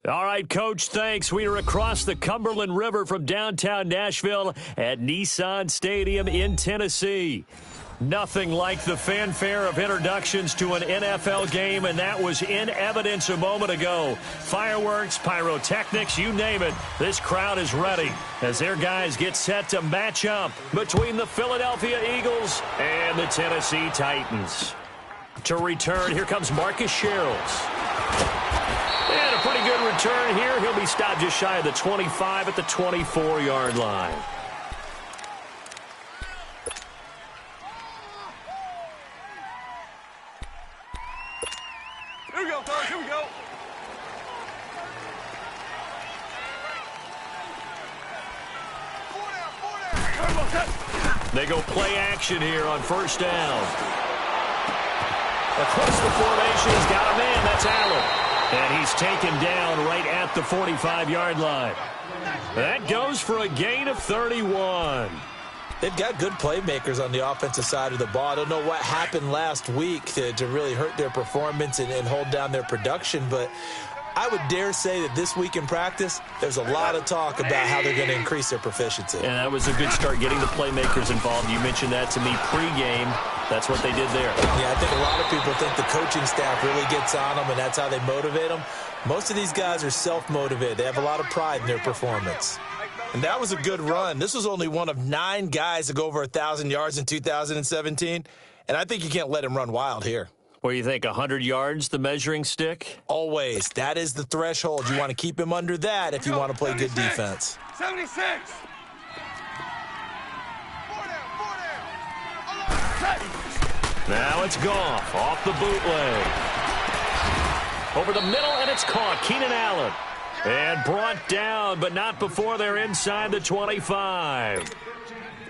All right, Coach, thanks. We are across the Cumberland River from downtown Nashville at Nissan Stadium in Tennessee. Nothing like the fanfare of introductions to an NFL game, and that was in evidence a moment ago. Fireworks, pyrotechnics, you name it. This crowd is ready as their guys get set to match up between the Philadelphia Eagles and the Tennessee Titans. To return, here comes Marcus Sherrills. And a pretty good return here. He'll be stopped just shy of the 25 at the 24-yard line. Here we go, fellas. Here we go. They go play action here on first down. Across the formation, he's got a man. That's Allen. And he's taken down right at the 45-yard line. That goes for a gain of 31. They've got good playmakers on the offensive side of the ball. I don't know what happened last week to really hurt their performance and hold down their production, but I would dare say that this week in practice, there's a lot of talk about how they're going to increase their proficiency. And that was a good start, getting the playmakers involved. You mentioned that to me pregame. That's what they did there. Yeah, I think a lot of people think the coaching staff really gets on them, and that's how they motivate them. Most of these guys are self-motivated. They have a lot of pride in their performance. And that was a good run. This was only one of 9 guys to go over 1,000 yards in 2017, and I think you can't let him run wild here. What do you think, 100 yards, the measuring stick? Always. That is the threshold. You want to keep him under that if you want to play good defense. 76. Now it's Goff off the bootleg. Over the middle, and it's caught. Keenan Allen. And brought down, but not before they're inside the 25.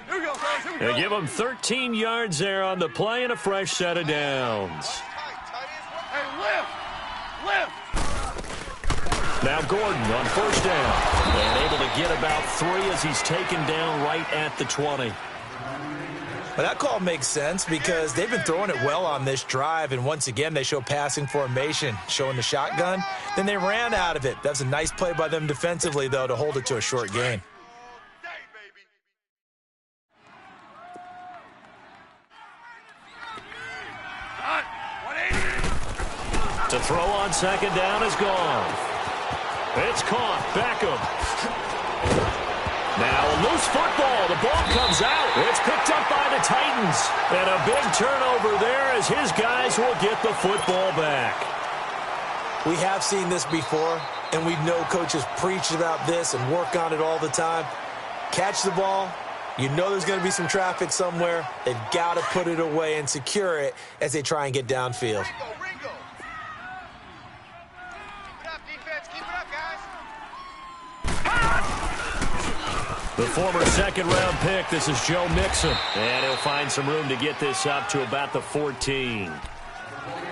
Here we go, fellas. Here we go. They give them 13 yards there on the play and a fresh set of downs. Hey, lift. Now Gordon on first down. And able to get about 3 as he's taken down right at the 20. Well, that call makes sense because they've been throwing it well on this drive, and once again they show passing formation, showing the shotgun. Then they ran out of it. That's a nice play by them defensively, though, to hold it to a short gain. To throw on second down is gone. It's caught. Beckham. Now a loose football. The ball comes out. It's picked up by the Titans. And a big turnover there as his guys will get the football back. We have seen this before, and we know coaches preach about this and work on it all the time. Catch the ball. You know there's going to be some traffic somewhere. They've got to put it away and secure it as they try and get downfield. The former second-round pick, this is Joe Mixon. And he'll find some room to get this up to about the 14.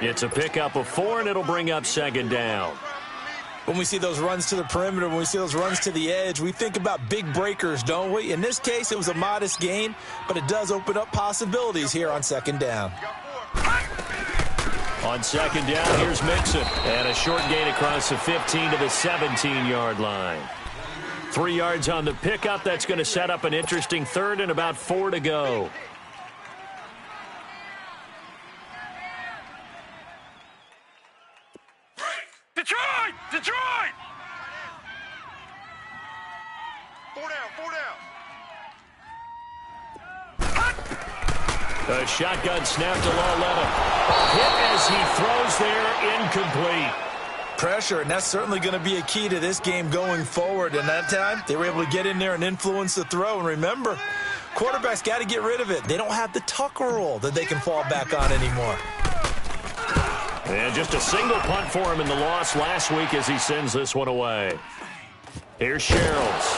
It's a pickup of 4, and it'll bring up second down. When we see those runs to the perimeter, when we see those runs to the edge, we think about big breakers, don't we? In this case, it was a modest gain, but it does open up possibilities here on second down. On second down, here's Mixon. And a short gain across the 15 to the 17-yard line. 3 yards on the pickup. That's going to set up an interesting third and about 4 to go. Detroit! Detroit! 4 down. A shotgun snap to Lauletta. Hit as he throws there, incomplete. Pressure, and that's certainly going to be a key to this game going forward. And that time, they were able to get in there and influence the throw. And remember, quarterbacks got to get rid of it. They don't have the tucker roll that they can fall back on anymore. And just a single punt for him in the loss last week as he sends this one away. Here's Sherrills.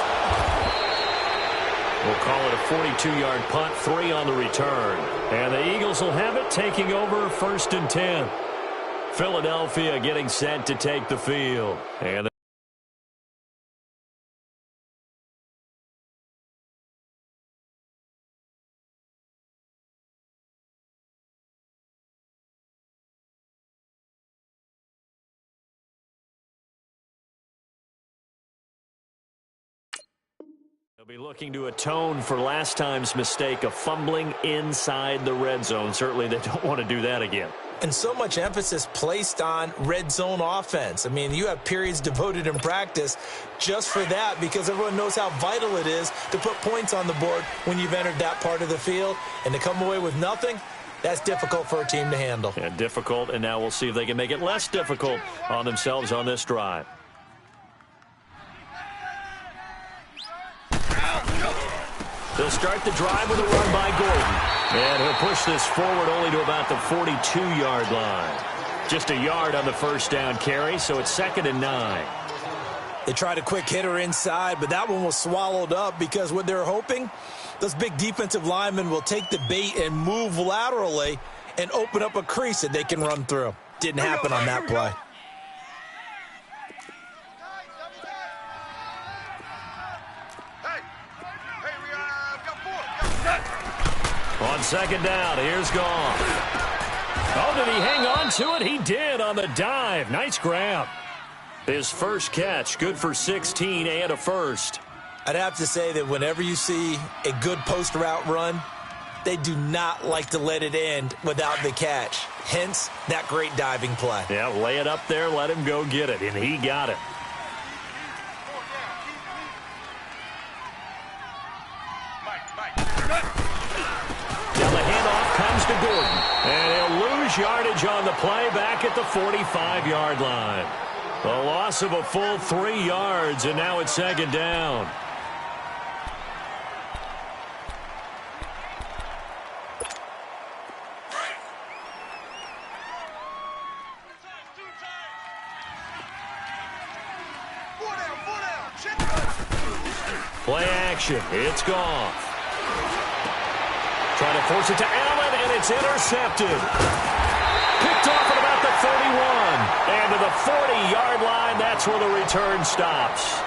We'll call it a 42-yard punt, 3 on the return. And the Eagles will have it, taking over 1st and 10. Philadelphia getting set to take the field. And Be looking to atone for last time's mistake of fumbling inside the red zone. Certainly they don't want to do that again. And so much emphasis placed on red zone offense. I mean, you have periods devoted in practice just for that because everyone knows how vital it is to put points on the board when you've entered that part of the field. And to come away with nothing, that's difficult for a team to handle. Yeah, difficult, and now we'll see if they can make it less difficult on themselves on this drive. They'll start the drive with a run by Gordon. And he'll push this forward only to about the 42-yard line. Just a yard on the first down carry, so it's 2nd and 9. They tried a quick hitter inside, but that one was swallowed up because what they're hoping, those big defensive linemen will take the bait and move laterally and open up a crease that they can run through. Didn't happen on that play. On 2nd down, here's Goff. Oh, did he hang on to it? He did on the dive. Nice grab. His first catch, good for 16 and a first. I'd have to say that whenever you see a good post route run, they do not like to let it end without the catch. Hence, that great diving play. Yeah, lay it up there, let him go get it, and he got it. Now the handoff comes to Gordon, and he'll lose yardage on the play back at the 45-yard line. A loss of a full 3 yards, and now it's 2nd down. Play action. It's Goff. Trying to force it to Allen, and it's intercepted. Picked off at about the 31. And to the 40-yard line, that's where the return stops.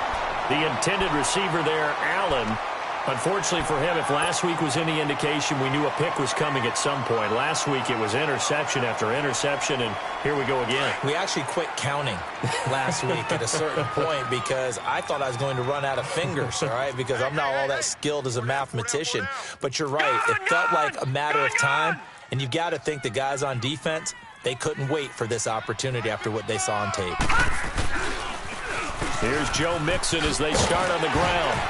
The intended receiver there, Allen. Unfortunately for him, if last week was any indication, we knew a pick was coming at some point. Last week it was interception after interception, and here we go again. We actually quit counting last week at a certain point because I thought I was going to run out of fingers, all right, because I'm not all that skilled as a mathematician. But you're right. It felt like a matter of time, and you've got to think the guys on defense, they couldn't wait for this opportunity after what they saw on tape. Here's Joe Mixon as they start on the ground.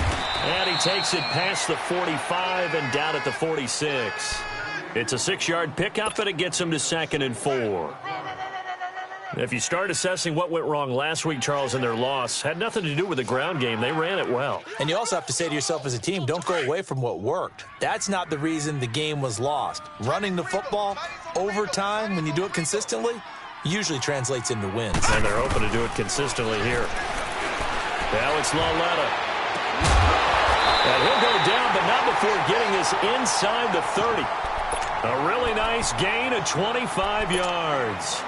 And he takes it past the 45 and down at the 46. It's a 6-yard pickup, and it gets him to 2nd and 4. If you start assessing what went wrong last week, Charles, in their loss, had nothing to do with the ground game. They ran it well. And you also have to say to yourself as a team, don't go away from what worked. That's not the reason the game was lost. Running the football over time, when you do it consistently, usually translates into wins. And they're hoping to do it consistently here. Now it's Laletta. And he'll go down, but not before getting this inside the 30. A really nice gain of 25 yards.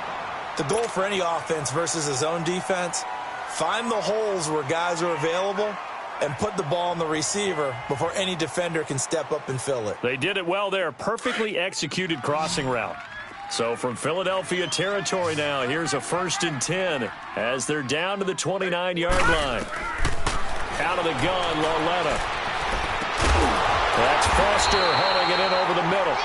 The goal for any offense versus his own defense, find the holes where guys are available and put the ball on the receiver before any defender can step up and fill it. They did it well there. Perfectly executed crossing route. So from Philadelphia territory now, here's a 1st and 10 as they're down to the 29-yard line. Out of the gun, Laletta. That's Foster hauling it in over the middle.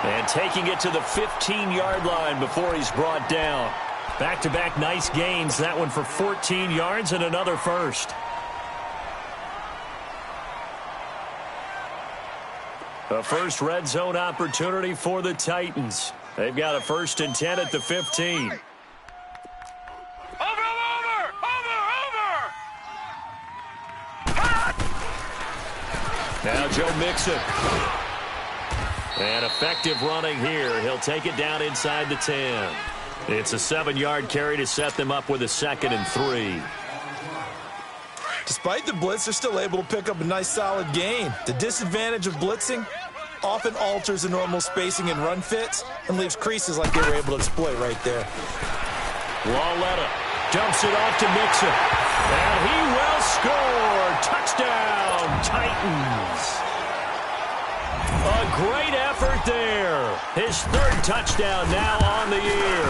And taking it to the 15-yard line before he's brought down. Back-to-back nice gains. That one for 14 yards and another first. A first red zone opportunity for the Titans. They've got a 1st and 10 at the 15. Now Joe Mixon. And effective running here. He'll take it down inside the 10. It's a 7-yard carry to set them up with a 2nd and 3. Despite the blitz, they're still able to pick up a nice solid gain. The disadvantage of blitzing often alters the normal spacing and run fits and leaves creases like they were able to exploit right there. Laletta dumps it off to Mixon. And he will score. Touchdown, Titans. A great effort there. His 3rd touchdown now on the year.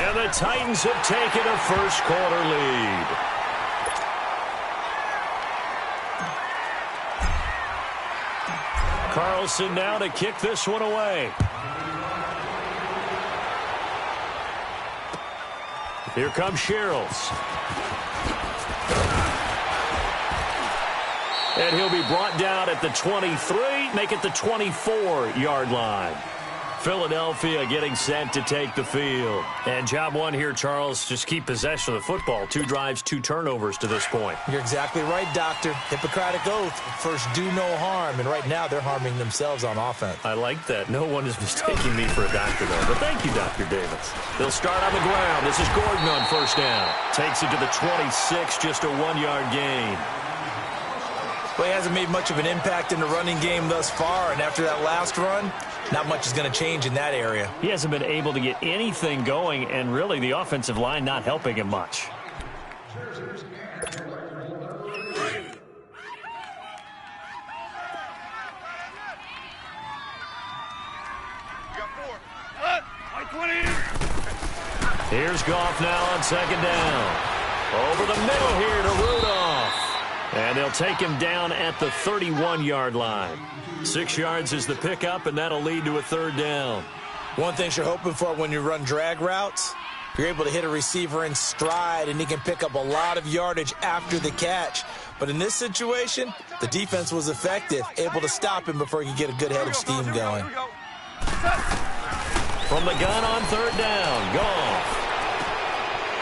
And the Titans have taken a first-quarter lead. Carlson now to kick this one away. Here comes Sherrills. And he'll be brought down at the 23, make it the 24-yard line. Philadelphia getting set to take the field. And job one here, Charles, just keep possession of the football. 2 drives, 2 turnovers to this point. You're exactly right, Doctor. Hippocratic oath, first do no harm. And right now they're harming themselves on offense. I like that. No one is mistaking me for a doctor, though. But thank you, Dr. Davis. They'll start on the ground. This is Gordon on first down. Takes it to the 26, just a 1-yard gain. Well, he hasn't made much of an impact in the running game thus far. And after that last run, not much is going to change in that area. He hasn't been able to get anything going, and really the offensive line not helping him much. Here's Goff now on second down. Over the middle here to Rudolph. And they'll take him down at the 31-yard line. 6 yards is the pickup, and that'll lead to a third down. One thing you're hoping for when you run drag routes, you're able to hit a receiver in stride, and he can pick up a lot of yardage after the catch. But in this situation, the defense was effective, able to stop him before he could get a good head of steam going. From the gun on third down, Goff.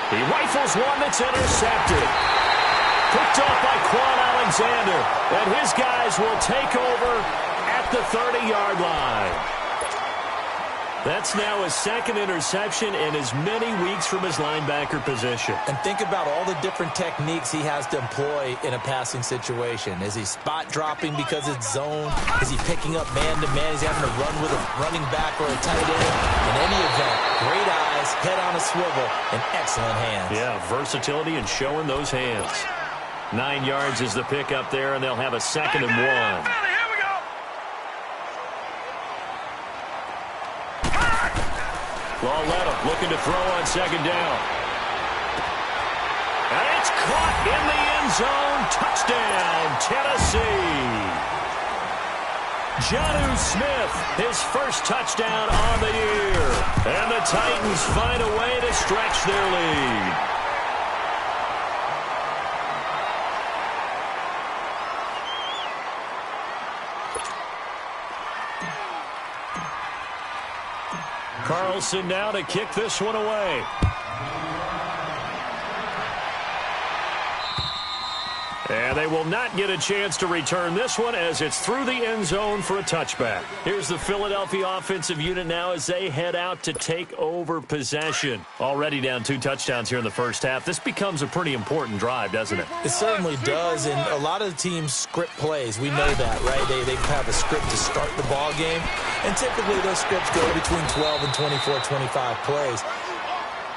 He rifles one that's intercepted. Picked off by Quan Alexander, and his guys will take over at the 30-yard line. That's now his second interception in as many weeks from his linebacker position. And think about all the different techniques he has to employ in a passing situation. Is he spot dropping because it's zone? Is he picking up man-to-man? He's having to run with a running back or a tight end? In any event, great eyes, head on a swivel, and excellent hands. Yeah, versatility and showing those hands. 9 yards is the pickup there, and they'll have a second and 1. Lauletta looking to throw on second down. And it's caught in the end zone. Touchdown, Tennessee. Jonnu Smith, his first touchdown on the year. And the Titans find a way to stretch their lead. Carlson now to kick this one away. And they will not get a chance to return this one as it's through the end zone for a touchback. Here's the Philadelphia offensive unit now as they head out to take over possession. Already down 2 touchdowns here in the first half. This becomes a pretty important drive, doesn't it? It certainly does, and a lot of the teams script plays. We know that, right? They have a script to start the ball game, and typically those scripts go between 12 and 24, 25 plays.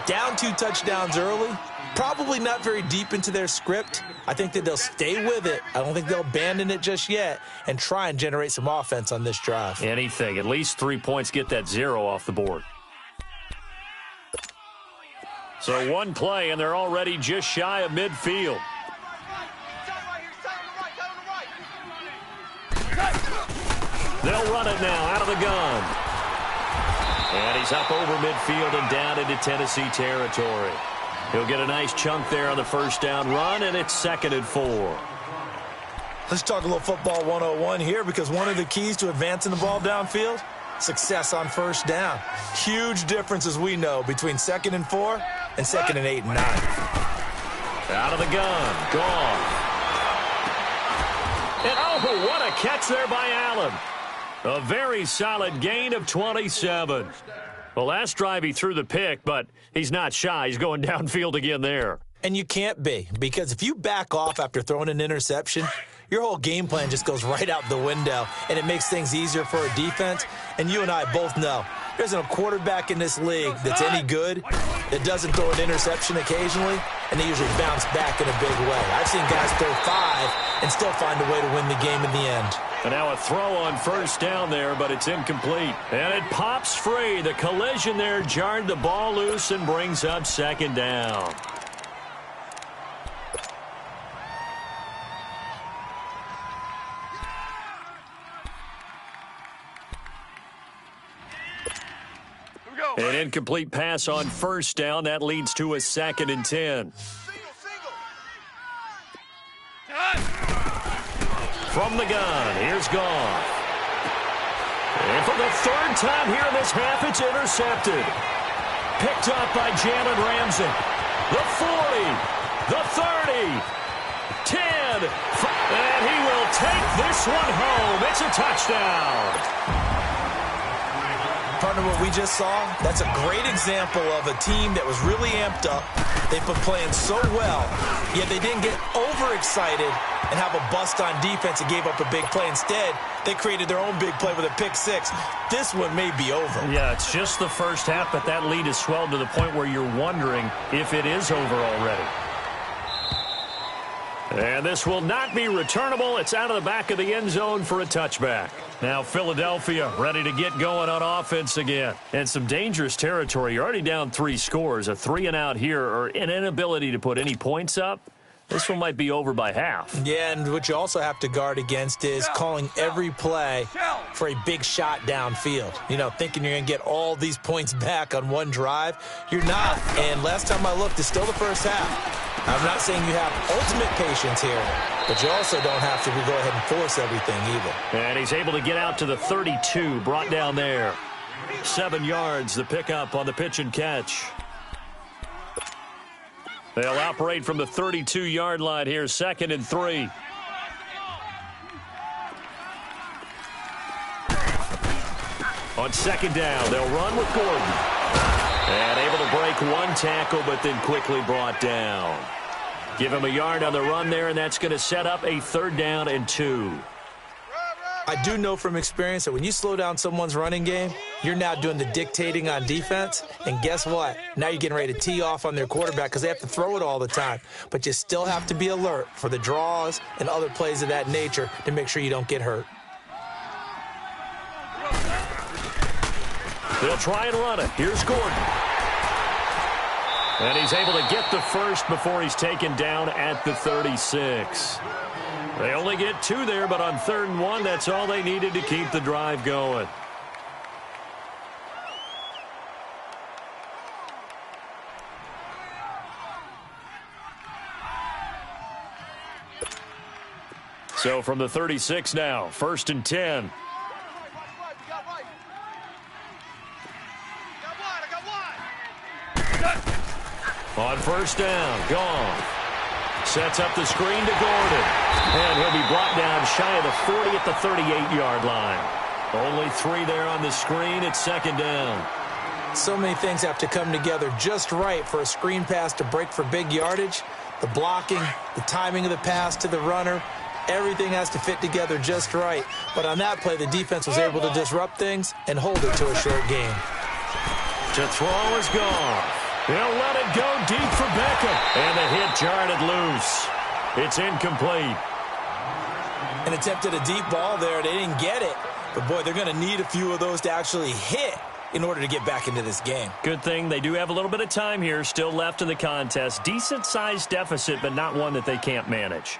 Down 2 touchdowns early, probably not very deep into their script. I think that they'll stay with it. I don't think they'll abandon it just yet and try and generate some offense on this drive. Anything. At least 3 points, get that 0 off the board. So 1 play, and they're already just shy of midfield. They'll run it now out of the gun. And he's up over midfield and down into Tennessee territory. He'll get a nice chunk there on the first down run, and it's 2nd and 4. Let's talk a little football 101 here, because one of the keys to advancing the ball downfield, success on first down. Huge difference, as we know, between 2nd and 4 and 2nd and 8 and 9. Out of the gun, Goff. And oh, what a catch there by Allen. A very solid gain of 27. Well, last drive he threw the pick, but he's not shy. He's going downfield again there. And you can't be, because if you back off after throwing an interception, your whole game plan just goes right out the window, and it makes things easier for a defense. And you and I both know there isn't a quarterback in this league that's any good that doesn't throw an interception occasionally, and they usually bounce back in a big way. I've seen guys throw 5 and still find a way to win the game in the end. And now a throw on first down there, but it's incomplete. And it pops free. The collision there jarred the ball loose and brings up 2nd down. An incomplete pass on first down. That leads to a 2nd and 10. From the gun, here's Goff. And for the 3rd time here in this half, it's intercepted. Picked up by Jalen Ramsey. The 40, the 30, 10, and he will take this one home. It's a touchdown. Partner, what we just saw, that's a great example of a team that was really amped up. They've been playing so well, yet they didn't get overexcited and have a bust on defense and gave up a big play. Instead, they created their own big play with a pick six. This one may be over. Yeah, it's just the first half, but that lead has swelled to the point where you're wondering if it is over already. And this will not be returnable. It's out of the back of the end zone for a touchback. Now Philadelphia ready to get going on offense again. And some dangerous territory. You're already down 3 scores. A 3-and-out here or an inability to put any points up. This one might be over by half. Yeah, and what you also have to guard against is calling every play for a big shot downfield. You know, thinking you're going to get all these points back on one drive. You're not. And last time I looked, it's still the first half. I'm not saying you have ultimate patience here, but you also don't have to go ahead and force everything either. And he's able to get out to the 32, brought down there. 7 yards, the pickup on the pitch and catch. They'll operate from the 32-yard line here, 2nd and 3. On 2nd down, they'll run with Gordon. And able to break one tackle, but then quickly brought down. Give him a yard on the run there, and that's going to set up a 3rd down and 2. I do know from experience that when you slow down someone's running game, you're now doing the dictating on defense. And guess what? Now you're getting ready to tee off on their quarterback because they have to throw it all the time. But you still have to be alert for the draws and other plays of that nature to make sure you don't get hurt. They'll try and run it. Here's Gordon. And he's able to get the first before he's taken down at the 36. They only get 2 there, but on 3rd and 1, that's all they needed to keep the drive going. So from the 36 now, 1st and 10. On 1st down, Goff sets up the screen to Gordon. And he'll be brought down shy of the 40 at the 38-yard line. Only 3 there on the screen. It's 2nd down. So many things have to come together just right for a screen pass to break for big yardage. The blocking, the timing of the pass to the runner, everything has to fit together just right. But on that play, the defense was able to disrupt things and hold it to a short game. To throw is Goff. He'll let it go deep for Beckham. And the hit jarred it loose. It's incomplete. And attempted a deep ball there. They didn't get it. But, boy, they're going to need a few of those to actually hit in order to get back into this game. Good thing they do have a little bit of time here still left in the contest. Decent-sized deficit, but not one that they can't manage.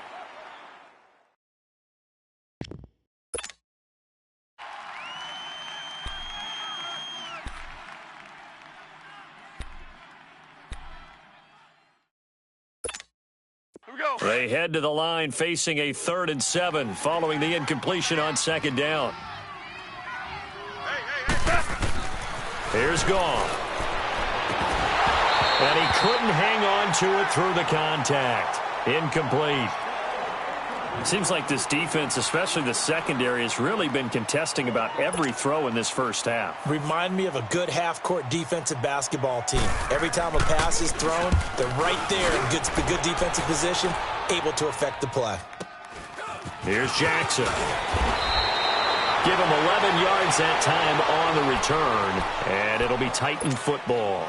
They head to the line facing a 3rd and 7 following the incompletion on 2nd down. Here's Goff. And he couldn't hang on to it through the contact. Incomplete. It seems like this defense, especially the secondary, has really been contesting about every throw in this first half. Remind me of a good half-court defensive basketball team. Every time a pass is thrown, they're right there in good defensive position, able to affect the play. Here's Jackson. Give him 11 yards that time on the return, and it'll be Titan football.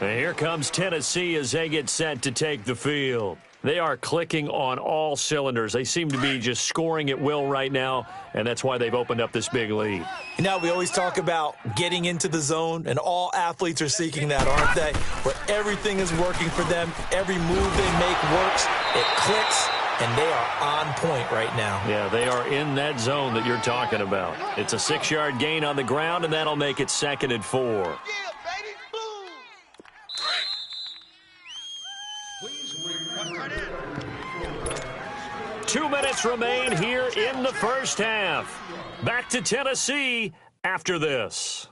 And here comes Tennessee as they get set to take the field. They are clicking on all cylinders. They seem to be just scoring at will right now, and that's why they've opened up this big lead. You know, we always talk about getting into the zone, and all athletes are seeking that, aren't they? Where everything is working for them, every move they make works, it clicks, and they are on point right now. Yeah, they are in that zone that you're talking about. It's a 6-yard gain on the ground, and that'll make it 2nd and 4. 2 minutes remain here in the first half. Back to Tennessee after this.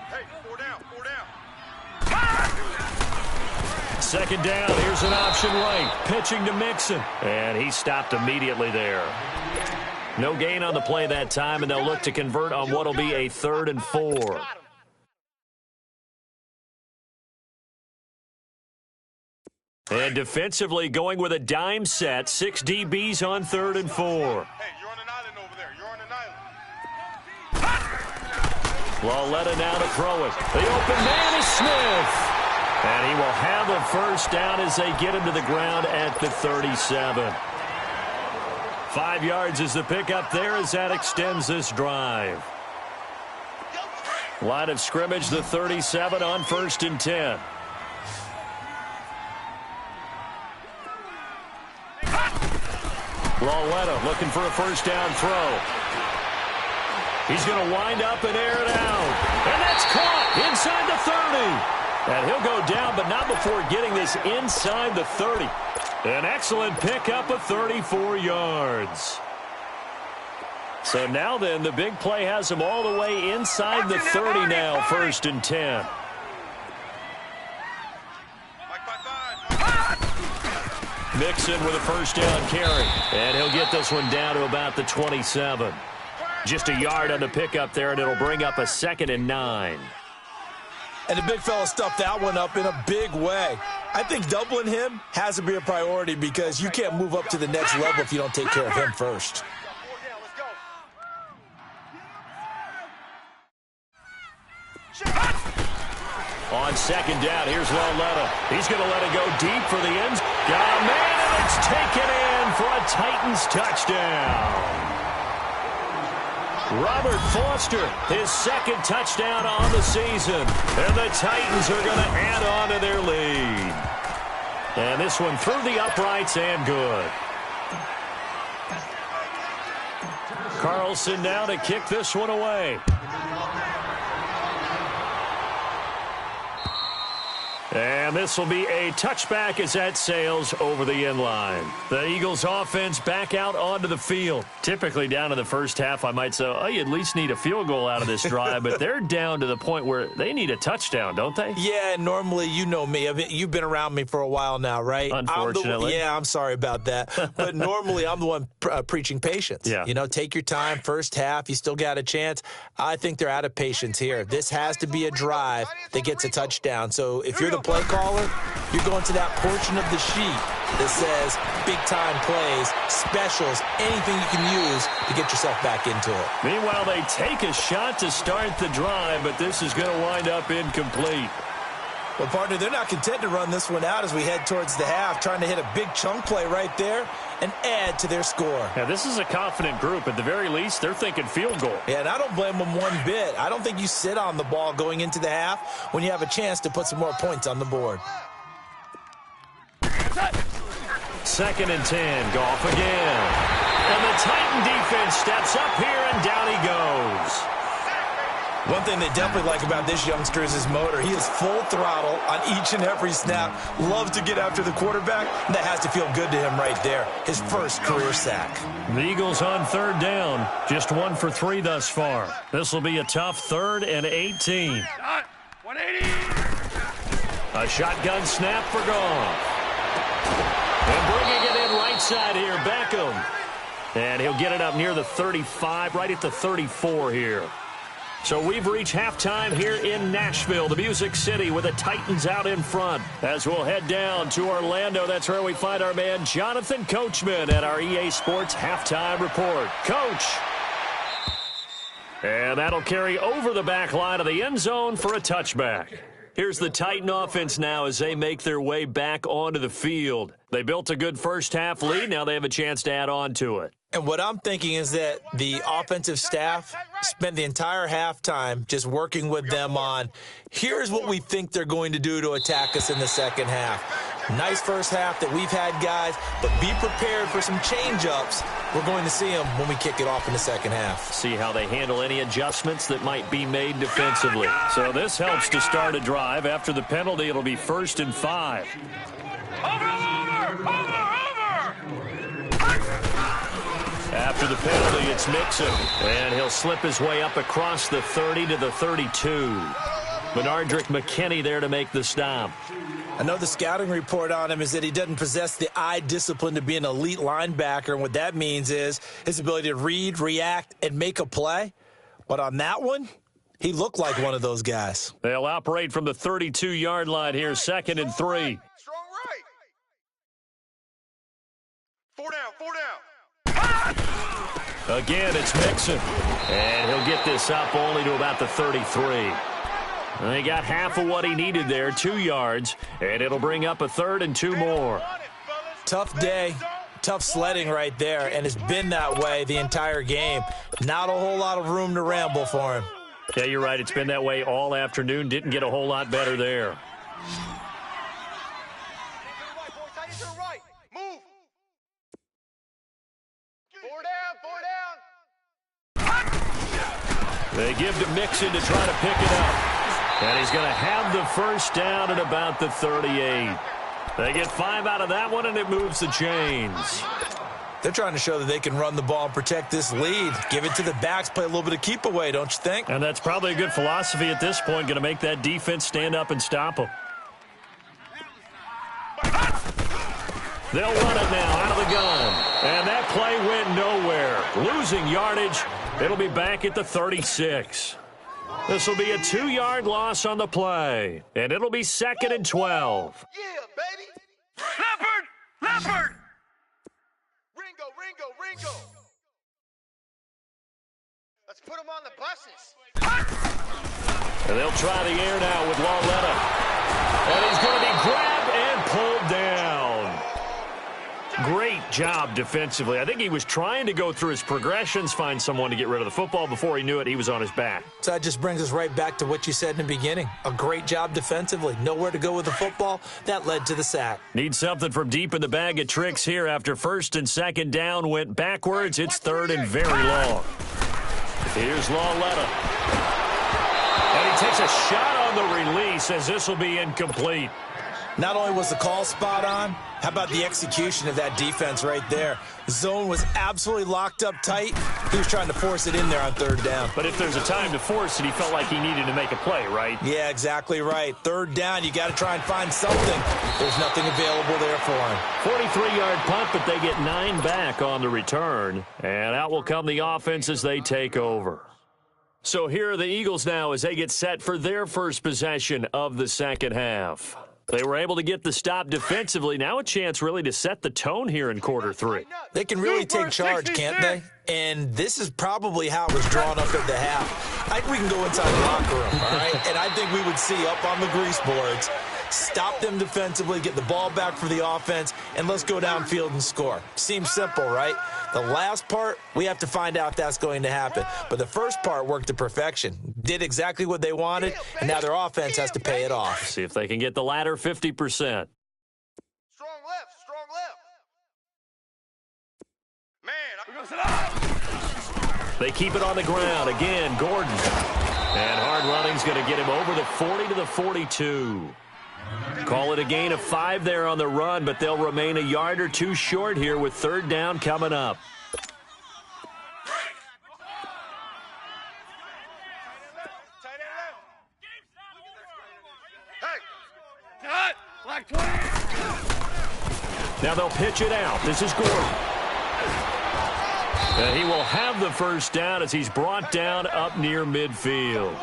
Hey, four down. Second down, here's an option right. Pitching to Mixon. And he stopped immediately there. No gain on the play that time, and they'll look to convert on what will be a 3rd and 4. And defensively going with a dime set. 6 DBs on 3rd and 4. Hey, you're on an island over there. You're on an island. Lauletta now to throw it. The open man is Smith. And he will have a first down as they get him to the ground at the 37. 5 yards is the pickup there as that extends this drive. Line of scrimmage, the 37 on 1st and 10. Lauletta looking for a first down throw. He's going to wind up and air it out. And that's caught inside the 30. And he'll go down, but not before getting this inside the 30. An excellent pickup of 34 yards. So now then, the big play has him all the way inside the 30 now, 1st and 10. Mixon with a first down carry. And he'll get this one down to about the 27. Just a yard on the pickup there, and it'll bring up a 2nd and 9. And the big fella stuffed that one up in a big way. I think doubling him has to be a priority because you can't move up to the next level if you don't take care of him first. On 2nd down, here's Lauletta. He's going to let it go deep for the ends. Got a man, and it's taken in for a Titans touchdown. Robert Foster, his 2nd touchdown on the season. And the Titans are going to add on to their lead. And this one through the uprights and good. Carlson now to kick this one away. And this will be a touchback as that sails over the end line. The Eagles offense back out onto the field. Typically down to the first half, I might say, oh, you at least need a field goal out of this drive, but they're down to the point where they need a touchdown, don't they? Yeah, normally, you know me. You've been around me for a while now, right? Unfortunately. I'm sorry about that. But normally, I'm the one preaching patience. Yeah. You know, take your time, first half, you still got a chance. I think they're out of patience here. This has to be a drive that gets a touchdown. So if you're the play caller, you're going to that portion of the sheet that says big-time plays, specials, anything you can use to get yourself back into it. Meanwhile, they take a shot to start the drive, but this is going to wind up incomplete. Well, partner, they're not content to run this one out as we head towards the half, trying to hit a big chunk play right there and add to their score. Yeah, this is a confident group. At the very least, they're thinking field goal. Yeah, and I don't blame them one bit. I don't think you sit on the ball going into the half when you have a chance to put some more points on the board. 2nd and 10, Goff again. And the Titan defense steps up here, and down he goes. One thing they definitely like about this youngster is his motor. He is full throttle on each and every snap. Loves to get after the quarterback. And that has to feel good to him right there. His first career sack. The Eagles on 3rd down. Just 1 for 3 thus far. This will be a tough 3rd and 18. 180. A shotgun snap for Goff. And bringing it in right side here, Beckham. And he'll get it up near the 35, right at the 34 here. So we've reached halftime here in Nashville, the Music City, with the Titans out in front. As we'll head down to Orlando, that's where we find our man Jonathan Coachman at our EA Sports Halftime Report. Coach. And that'll carry over the back line of the end zone for a touchback. Here's the Titan offense now as they make their way back onto the field. They built a good first half lead. Now they have a chance to add on to it. And what I'm thinking is that the offensive staff spent the entire halftime just working with them on, here's what we think they're going to do to attack us in the second half. Nice first half that we've had, guys, but be prepared for some change-ups. We're going to see them when we kick it off in the second half. See how they handle any adjustments that might be made defensively. So this helps to start a drive. After the penalty, it'll be 1st and 5. After the penalty, it's Mixon, and he'll slip his way up across the 30 to the 32. Benardrick McKinney there to make the stop. I know the scouting report on him is that he doesn't possess the eye discipline to be an elite linebacker, and what that means is his ability to read, react, and make a play. But on that one, he looked like one of those guys. They'll operate from the 32-yard line here, 2nd and 3. Strong right. 4 down, 4 down. Again, it's Mixon, and he'll get this up only to about the 33. They got half of what he needed there, 2 yards, and it'll bring up a 3rd and 2 more. Tough day, tough sledding right there, and it's been that way the entire game. Not a whole lot of room to ramble for him. Yeah, you're right. It's been that way all afternoon. Didn't get a whole lot better there. Move. 4 down, 4 down. They give to Mixon to try to pick it up. And he's going to have the first down at about the 38. They get 5 out of that one, and it moves the chains. They're trying to show that they can run the ball and protect this lead. Give it to the backs, play a little bit of keep away, don't you think? And that's probably a good philosophy at this point, going to make that defense stand up and stop them. They'll run it now out of the gun. And that play went nowhere. Losing yardage. It'll be back at the 36. This will be a 2-yard loss on the play. And it'll be 2nd and 12. Yeah, baby. Leopard! Ringo. Let's put him on the buses. And they'll try the air now with Lauletta. And he's going to be grabbed and pulled down. Great job defensively. I think he was trying to go through his progressions, find someone to get rid of the football. Before he knew it, he was on his back. So that just brings us right back to what you said in the beginning. A great job defensively. Nowhere to go with the football. That led to the sack. Need something from deep in the bag of tricks here after 1st and 2nd down went backwards. It's 3rd and very long. Here's Lauletta. And he takes a shot on the release as this will be incomplete. Not only was the call spot on, how about the execution of that defense right there? The zone was absolutely locked up tight. He was trying to force it in there on 3rd down. But if there's a time to force it, he felt like he needed to make a play, right? Yeah, exactly right. 3rd down, you got to try and find something. There's nothing available there for him. 43-yard punt, but they get 9 back on the return. And out will come the offense as they take over. So here are the Eagles now as they get set for their first possession of the second half. They were able to get the stop defensively. Now a chance really to set the tone here in quarter 3. They can really take charge, can't they? And this is probably how it was drawn up at the half. I think we can go inside the locker room, all right? And I think we would see up on the grease boards, stop them defensively, get the ball back for the offense, and let's go downfield and score. Seems simple, right? The last part, we have to find out if that's going to happen. But the first part worked to perfection. Did exactly what they wanted, and now their offense has to pay it off. See if they can get the latter 50%. Strong left. Man, they keep it on the ground. Again, Gordon. And hard running's going to get him over the 40 to the 42. Call it a gain of 5 there on the run, but they'll remain a yard or 2 short here with 3rd down coming up. Now they'll pitch it out. This is Gordon. And he will have the first down as he's brought down up near midfield.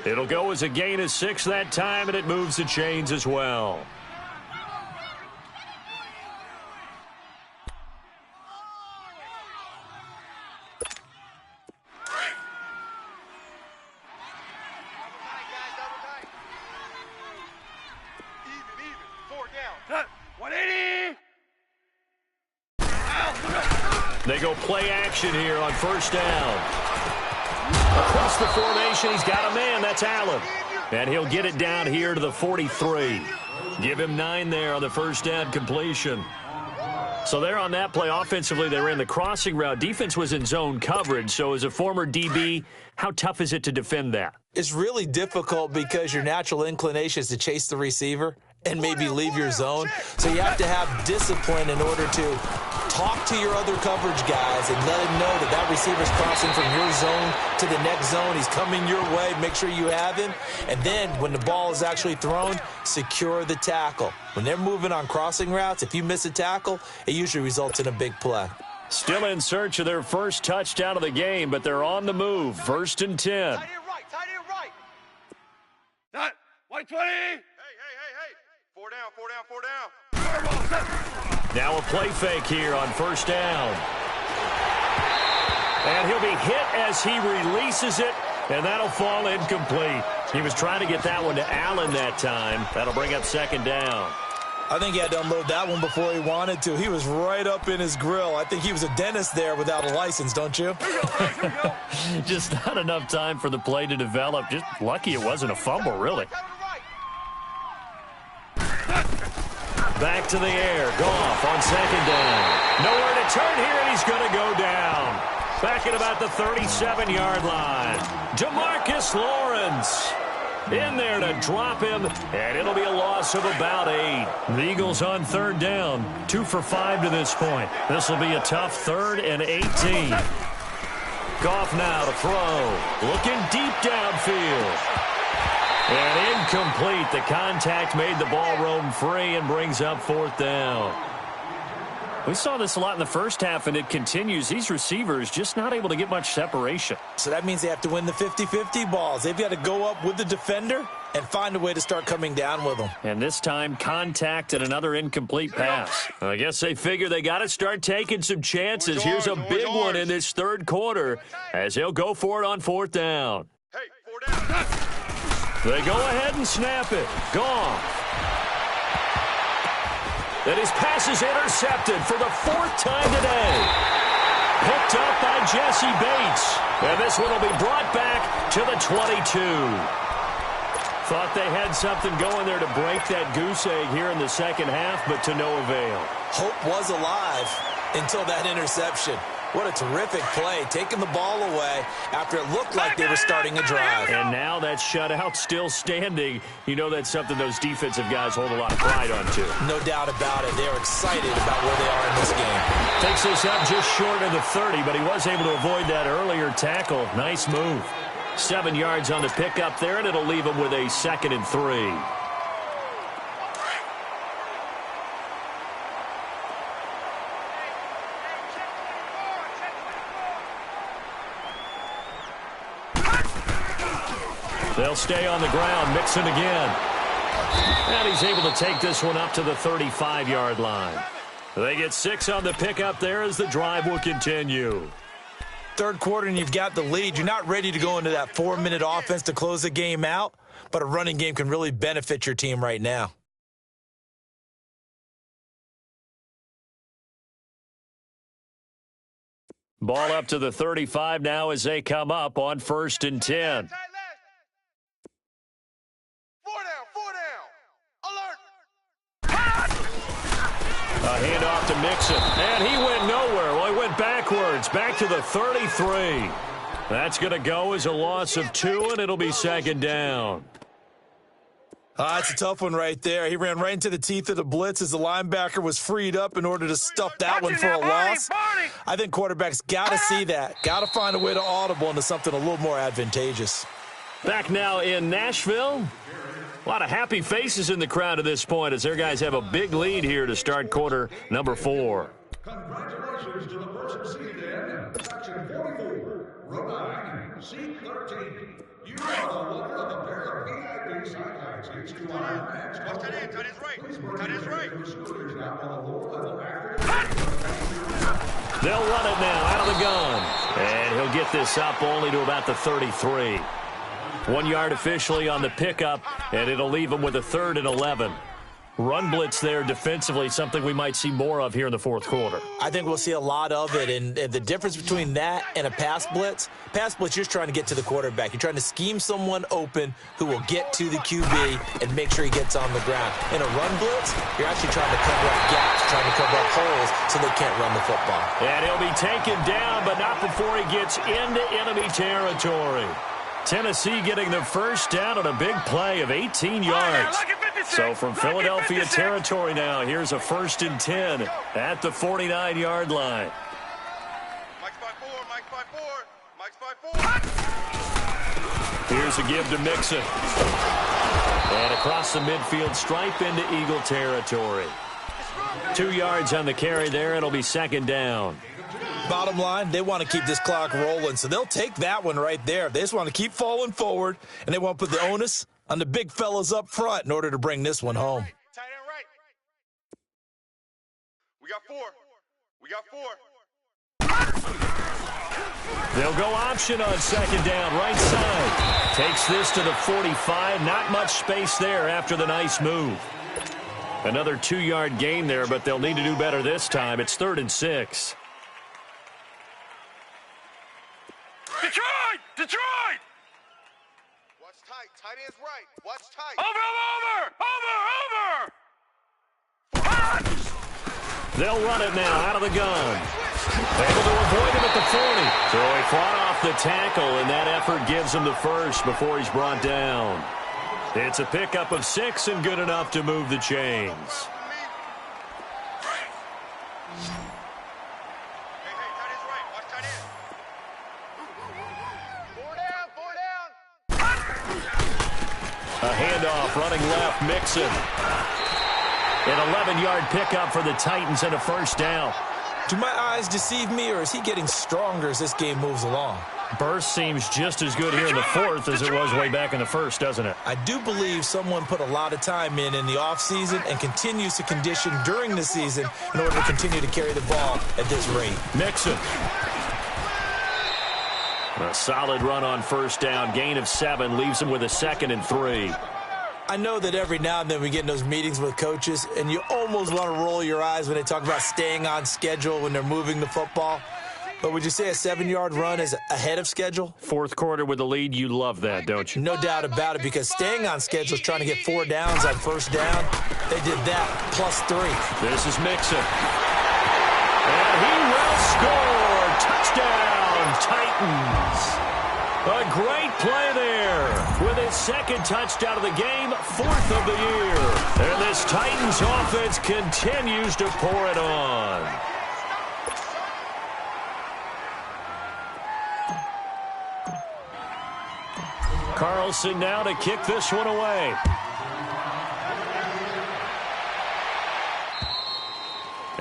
It'll go as a gain of 6 that time, and it moves the chains as well. even. 4 down. 180. They go play action here on first down. Across the formation, he's got a man. That's Allen. And he'll get it down here to the 43. Give him 9 there on the first down completion. So there on that play, offensively, they ran the crossing route. Defense was in zone coverage. So as a former DB, how tough is it to defend that? It's really difficult because your natural inclination is to chase the receiver and maybe leave your zone. So you have to have discipline in order to talk to your other coverage guys and let him know that that receiver's crossing from your zone to the next zone. He's coming your way. Make sure you have him. And then when the ball is actually thrown, secure the tackle. When they're moving on crossing routes, if you miss a tackle, it usually results in a big play. Still in search of their first touchdown of the game, but they're on the move. 1st and 10. Tight end right, tight end right. That, white 20. Hey. 4 down, 4 down, 4 down. Now a play fake here on 1st down. And he'll be hit as he releases it, and that'll fall incomplete. He was trying to get that one to Allen that time. That'll bring up 2nd down. I think he had to unload that one before he wanted to. He was right up in his grill. I think he was a dentist there without a license, don't you? Just not enough time for the play to develop. Just lucky it wasn't a fumble, really. Back to the air. Goff on 2nd down. Nowhere to turn here, and he's going to go down. Back at about the 37-yard line. DeMarcus Lawrence in there to drop him, and it'll be a loss of about 8. The Eagles on 3rd down. 2 for 5 to this point. This will be a tough 3rd and 18. Goff now to throw. Looking deep downfield. And incomplete. The contact made the ball roam free and brings up 4th down. We saw this a lot in the first half, and it continues. These receivers just not able to get much separation. So that means they have to win the 50-50 balls. They've got to go up with the defender and find a way to start coming down with them. And this time, contact and another incomplete pass. I guess they figure they got to start taking some chances. Here's a big one in this 3rd quarter as they'll go for it on 4th down. Hey, 4 down. They go ahead and snap it. Goff. And his pass is intercepted for the 4th time today. Picked up by Jesse Bates. And this one will be brought back to the 22. Thought they had something going there to break that goose egg here in the second half, but to no avail. Hope was alive until that interception. What a terrific play, taking the ball away after it looked like they were starting a drive. And now that shutout still standing. You know that's something those defensive guys hold a lot of pride on, too. No doubt about it. They're excited about where they are in this game. Takes this up just short of the 30, but he was able to avoid that earlier tackle. Nice move. 7 yards on the pickup there, and it'll leave him with a 2nd and 3. They'll stay on the ground, Mixon again. And he's able to take this one up to the 35-yard line. They get 6 on the pickup there as the drive will continue. 3rd quarter and you've got the lead. You're not ready to go into that 4-minute offense to close the game out, but a running game can really benefit your team right now. Ball up to the 35 now as they come up on 1st and 10. 4 down. Alert. A handoff to Mixon, and he went nowhere. Well, he went backwards, back to the 33. That's going to go as a loss of 2, and it'll be 2nd down. That's a tough one right there. He ran right into the teeth of the blitz as the linebacker was freed up in order to stuff that one for a loss. I think quarterbacks got to see that. Got to find a way to audible into something a little more advantageous. Back now in Nashville. A lot of happy faces in the crowd at this point as their guys have a big lead here to start quarter number 4. Congratulations to the person seated in section 44, row 9, seat 13. You are the winner of a pair of VIP sidelines seats to our match. Tight end right. Tight end right. They'll run it now out of the gun. And he'll get this up only to about the 33. 1 yard officially on the pickup, and it'll leave him with a 3rd and 11. Run blitz there defensively, something we might see more of here in the fourth quarter. I think we'll see a lot of it, and the difference between that and a pass blitz, you're just trying to get to the quarterback. You're trying to scheme someone open who will get to the QB and make sure he gets on the ground. In a run blitz, you're actually trying to cover up gaps, trying to cover up holes so they can't run the football. And he'll be taken down, but not before he gets into enemy territory. Tennessee getting the first down on a big play of 18 yards. So from Philadelphia territory now, here's a 1st and 10 at the 49-yard line. Mike's by 4, Mike's by 4. Here's a give to Mixon. And across the midfield stripe into Eagle territory. 2 yards on the carry there. It'll be 2nd down. Bottom line, they want to keep this clock rolling, so they'll take that one right there. They just want to keep falling forward, and they want to put the onus on the big fellas up front in order to bring this one home. Tight end right. We got 4. We got 4. They'll go option on 2nd down, right side. Takes this to the 45. Not much space there after the nice move. Another 2-yard gain there, but they'll need to do better this time. It's 3rd and 6. Detroit! Detroit! Watch tight. Tight end's right. Watch tight. Over! They'll run it now out of the gun. Able to avoid him at the 40. So he fought off the tackle, and that effort gives him the first before he's brought down. It's a pickup of 6 and good enough to move the chains. A handoff running left, Mixon. An 11-yard pickup for the Titans and a 1st down. Do my eyes deceive me, or is he getting stronger as this game moves along? Burst seems just as good here in the 4th as it was way back in the 1st, doesn't it? I do believe someone put a lot of time in the offseason and continues to condition during the season in order to continue to carry the ball at this rate. Mixon. A solid run on 1st down. Gain of 7 leaves him with a 2nd and 3. I know that every now and then we get in those meetings with coaches, and you almost want to roll your eyes when they talk about staying on schedule when they're moving the football. But would you say a 7-yard run is ahead of schedule? 4th quarter with the lead, you love that, don't you? No doubt about it, because staying on schedule is trying to get 4 downs on 1st down. They did that plus 3. This is Mixon. And he will score. Touchdown, Titans. A great play there with his 2nd touchdown of the game, 4th of the year. And this Titans offense continues to pour it on. Carlson now to kick this one away.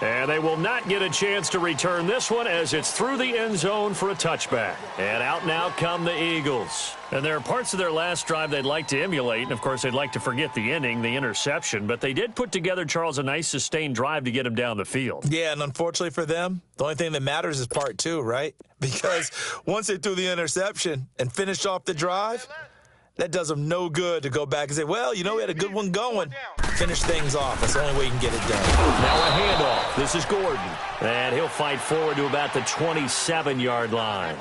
And they will not get a chance to return this one as it's through the end zone for a touchback. And out now come the Eagles. And there are parts of their last drive they'd like to emulate. And, of course, they'd like to forget the inning, the interception. But they did put together, Charles, a nice sustained drive to get him down the field. Yeah, and unfortunately for them, the only thing that matters is part 2, right? Because once they threw the interception and finished off the drive, that does them no good to go back and say, well, you know, we had a good one going. Finish things off. That's the only way you can get it done. Now a handoff. This is Gordon. And he'll fight forward to about the 27-yard line.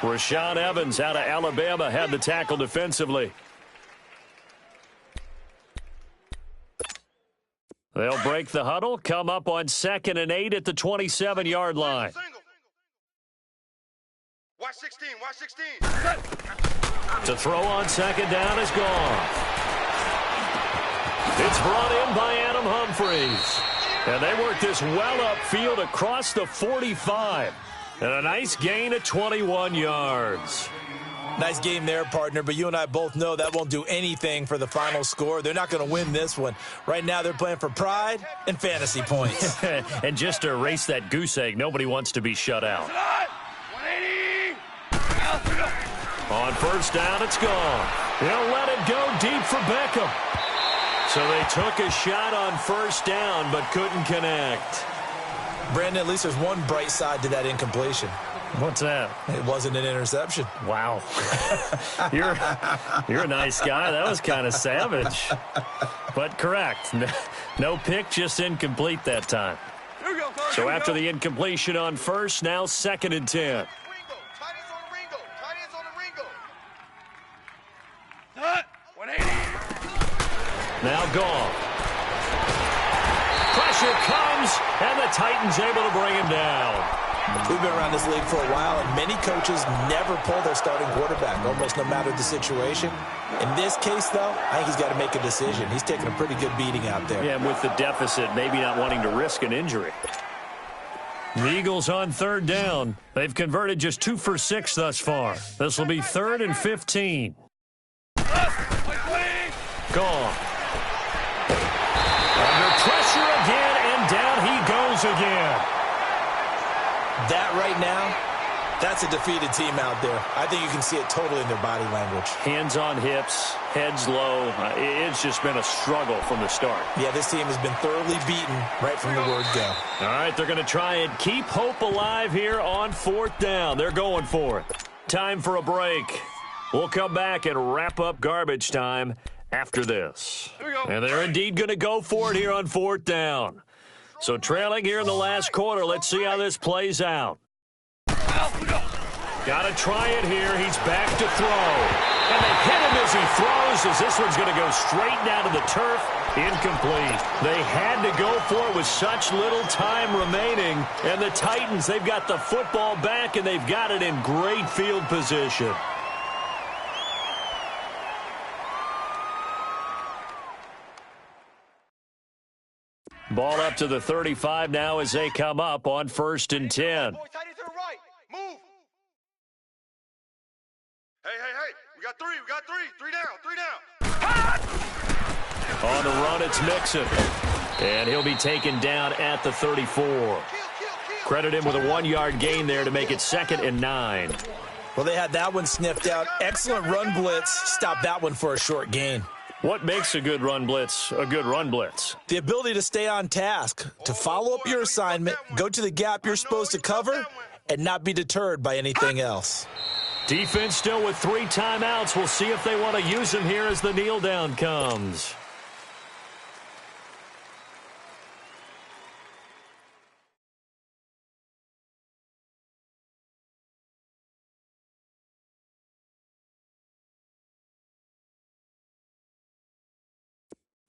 Rashaan Evans out of Alabama had the tackle defensively. They'll break the huddle, come up on 2nd and 8 at the 27-yard line. Watch 16, watch 16. To throw on 2nd down is gone. It's brought in by Adam Humphries. And they work this well upfield across the 45. And a nice gain of 21 yards. Nice game there, partner, but you and I both know that won't do anything for the final score. They're not going to win this one. Right now they're playing for pride and fantasy points. And just to erase that goose egg, nobody wants to be shut out. On 1st down, it's gone. They'll let it go deep for Beckham. So they took a shot on 1st down, but couldn't connect. Brandon, at least there's one bright side to that incompletion. What's that? It wasn't an interception. Wow. You're a nice guy. That was kind of savage. But correct. No pick, just incomplete that time. Here we go, fellas. So Here we after go. the incompletion on first, now 2nd and 10. Ringo. Tight ends on the Ringo. Tight ends on the Ringo. Hut. 180. Now gone. Pressure comes, and the Titans able to bring him down. We've been around this league for a while, and many coaches never pull their starting quarterback, almost no matter the situation. In this case, though, I think he's got to make a decision. He's taking a pretty good beating out there. Yeah, and with the deficit, maybe not wanting to risk an injury. The Eagles on 3rd down. They've converted just 2 for 6 thus far. This will be 3rd and 15. Gone. Under pressure again, and down he goes again. That right now, that's a defeated team out there. I think you can see it totally in their body language. Hands on hips, heads low. It's just been a struggle from the start. Yeah, this team has been thoroughly beaten right from the word go. All right, they're going to try and keep hope alive here on 4th down. They're going for it. Time for a break. We'll come back and wrap up garbage time after this. Here we go. And they're indeed going to go for it here on 4th down. So trailing here in the last quarter, let's see how this plays out. Got to try it here. He's back to throw. And they hit him as he throws, as this one's going to go straight down to the turf. Incomplete. They had to go for it with such little time remaining. And the Titans, they've got the football back, and they've got it in great field position. Ball up to the 35 now as they come up on 1st and 10. Boy, tight end to the right. Move. Hey. We got 3. We got 3. 3 down. 3 down. On the run, it's Mixon. And he'll be taken down at the 34. Kill. Credit him with a 1-yard gain there to make it 2nd and 9. Well, they had that one sniffed out. Excellent run blitz. Stop that one for a short gain. What makes a good run blitz a good run blitz? The ability to stay on task, to follow up your assignment, go to the gap you're supposed to cover, and not be deterred by anything else. Defense still with 3 timeouts. We'll see if they want to use them here as the kneel down comes.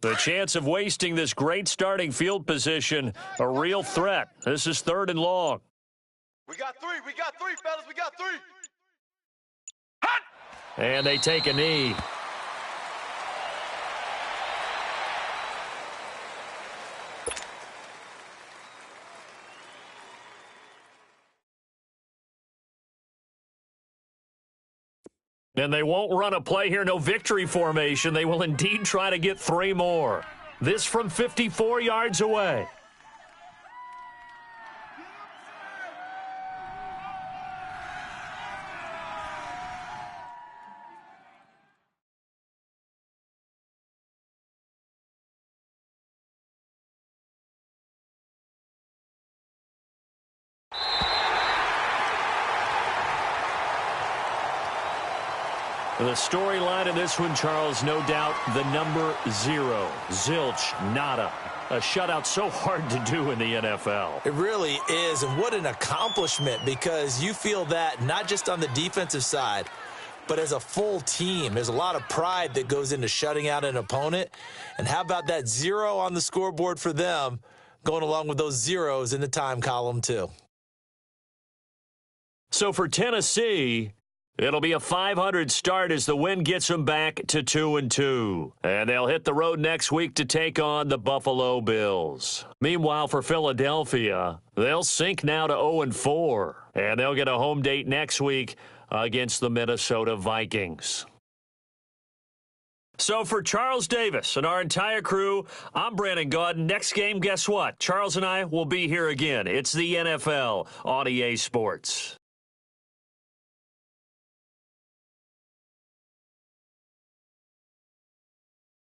The chance of wasting this great starting field position, a real threat. This is 3rd and long. We got 3, fellas. We got 3. And they take a knee. And they won't run a play here, no victory formation. They will indeed try to get 3 more. This from 54 yards away. The storyline in this one, Charles, no doubt the number 0. Zilch, nada. A shutout so hard to do in the NFL. It really is, and what an accomplishment, because you feel that not just on the defensive side, but as a full team. There's a lot of pride that goes into shutting out an opponent. And how about that 0 on the scoreboard for them, going along with those zeros in the time column too. So for Tennessee, it'll be a 500 start as the win gets them back to 2-2. And they'll hit the road next week to take on the Buffalo Bills. Meanwhile, for Philadelphia, they'll sink now to 0-4. And they'll get a home date next week against the Minnesota Vikings. So for Charles Davis and our entire crew, I'm Brandon Gaudin. Next game, guess what? Charles and I will be here again. It's the NFL on EA Sports.